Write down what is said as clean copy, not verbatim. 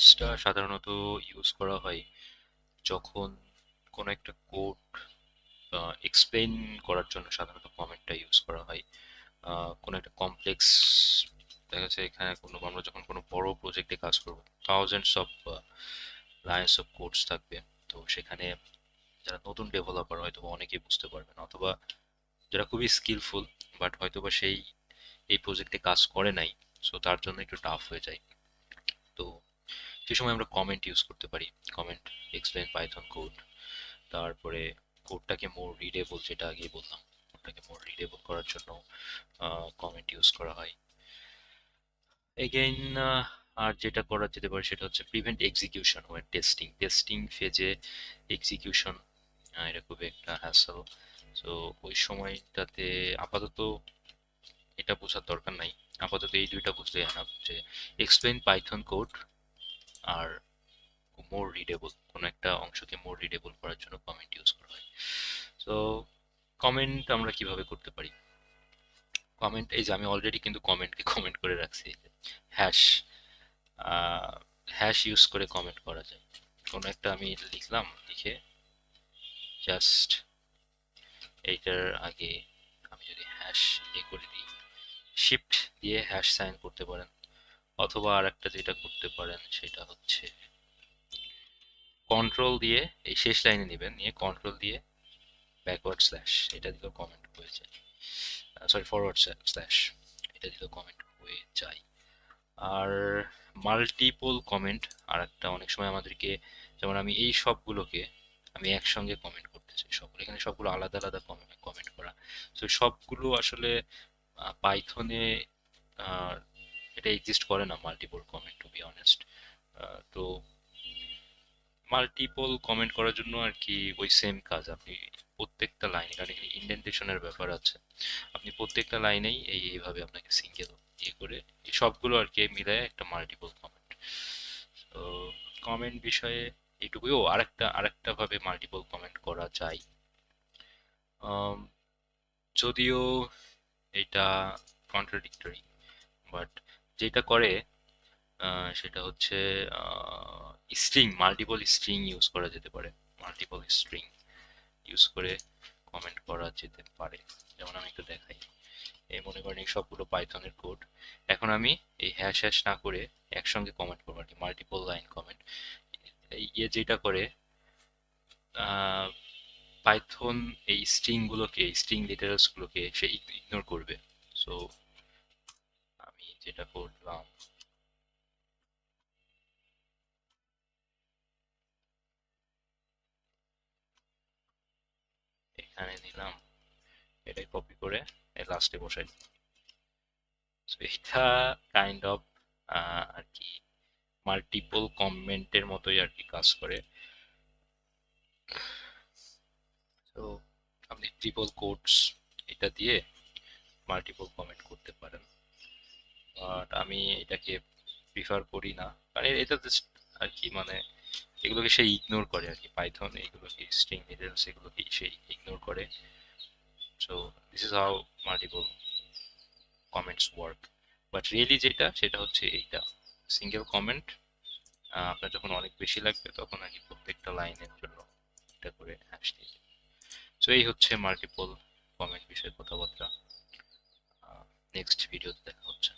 কমেন্টসটা সাধারণত ইউজ করা হয় যখন কোনো একটা কোড এক্সপ্লেইন করার জন্য সাধারণত কমেন্টটা ইউজ করা হয়। কোনো একটা কমপ্লেক্স, দেখা যাচ্ছে এখানে আমরা যখন কোনো বড় প্রজেক্টে কাজ করব, thousands of lines of codes থাকবে। তো সেখানে যারা নতুন ডেভেলপার হয়তো বা অনেকেই বুঝতে পারবে না, অথবা যারা খুবই স্কিলফুল বাট হয়তো বা এই প্রজেক্টে কাজ করে নাই, সো তার জন্য একটু টাফ হয়ে যায়। তো সে সময় আমরা কমেন্ট ইউজ করতে পারি। কমেন্ট এক্সপ্লেন পাইথন কোড, তারপরে কোডটাকে মোর রিডেবল, যেটা আগেই বললাম, কোডটাকে মোর রিডেবল করার জন্য কমেন্ট ইউজ করা হয়। এগেইন আর যেটা করা যেতে পারে সেটা হচ্ছে prevent execution when testing. Testing ফেজে এক্সিকিউশন, এটা খুবই একটা হ্যাসল। তো ওই সময়টাতে আপাতত এটা বোঝার দরকার নাই, আপাতত এই দুইটা বুঝলেই এনাফ যে এক্সপ্লেন পাইথন কোড আর মোর রিডেবল, কোনো একটা অংশকে মোর রিডেবল করার জন্য কমেন্ট ইউজ করা হয়। তো কমেন্ট আমরা কিভাবে করতে পারি? কমেন্ট, এই যে আমি অলরেডি কিন্তু কমেন্টকে কমেন্ট করে রাখছি। হ্যাশ, হ্যাশ ইউজ করে কমেন্ট করা যায়। কোনো একটা আমি লিখলাম, লিখে জাস্ট এইটার আগে আমি যদি হ্যাশ করে দিই, শিফট দিয়ে হ্যাশ সাইন করতে পারেন। অথবা আর একটা যেটা করতে পারেন সেটা হচ্ছে কন্ট্রোল দিয়ে এই শেষ লাইনে নেবেন, নিয়ে কন্ট্রোল দিয়ে ব্যাকওয়ার্ড স্ল্যাশ, এটা দিলেও কমেন্ট হয়ে যায়। সরি, ফরওয়ার্ড স্ল্যাশ, এটা দিলেও কমেন্ট হয়ে যায়। আর মাল্টিপল কমেন্ট আর একটা, অনেক সময় আমাদেরকে, যেমন আমি এই সবগুলোকে আমি একসঙ্গে কমেন্ট করতে চাই, সবগুলো এখানে সবগুলো আলাদা আলাদা কমেন্ট করা। তো সবগুলো আসলে পাইথনে এটা এক্সিস্ট করে না, multiple comment, to be honest. তো মাল্টিপল কমেন্ট করার জন্য আর কি ওই সেম কাজ, আপনি প্রত্যেকটা লাইনে, কারণ এখানে ইন্ডেন্টেশনের ব্যাপার আছে, আপনি প্রত্যেকটা লাইনেই এইভাবে আপনাকে সিঙ্গেল করে এই সবগুলো আর কি মিলায় একটা মাল্টিপল কমেন্ট। তো কমেন্ট বিষয়ে এইটুকুই। ও, আরেকটা ভাবে মাল্টিপল কমেন্ট করা যায়। আম, যদিও এটা কন্ট্রাডিক্টরি, বাট যেটা করে সেটা হচ্ছে মাল্টিপল স্ট্রিং ইউজ করা যেতে পারে। মাল্টিপল স্ট্রিং ইউজ করে কমেন্ট করা যেতে পারে। যেমন আমি একটু দেখাই, এই মনে করেন এই সবগুলো পাইথনের কোড, এখন আমি এই হ্যাশ হ্যাশ না করে একসঙ্গে কমেন্ট করবো আর কি, মাল্টিপল লাইন কমেন্ট। যেটা করে পাইথন এই স্ট্রিং লিটারেলস গুলোকে সে ইগনোর করবে। সো আমি যেটা করলাম, এখানে নিলাম, এটাই কপি করে লাস্টে বসাই দিলাম। So এটা কাইন্ড অফ আর কি মাল্টিপল কমেন্টের মতোই আর কি কাজ করে। তো আপনি ট্রিপল কোটস এটা দিয়ে মাল্টিপল কমেন্ট করতে পারেন, বাট আমি এটাকে প্রিফার করি না, কারণ এটা জাস্ট আর কি মানে এগুলোকে সে ইগনোর করে আর কি, পাইথন এগুলোকে স্ট্রিং লিটারেলস এগুলোকে সে ইগনোর করে। So this is how multiple comments work. But really যেটা সেটা হচ্ছে এইটা সিঙ্গেল কমেন্ট, আপনার যখন অনেক বেশি লাগবে তখন আর কি প্রত্যেকটা লাইনের জন্য এটা করে হ্যাশ দিয়ে। সো এই হচ্ছে মাল্টিপল কমেন্ট বিষয়ে কথাবার্তা। নেক্সট ভিডিওতে দেখা হচ্ছে।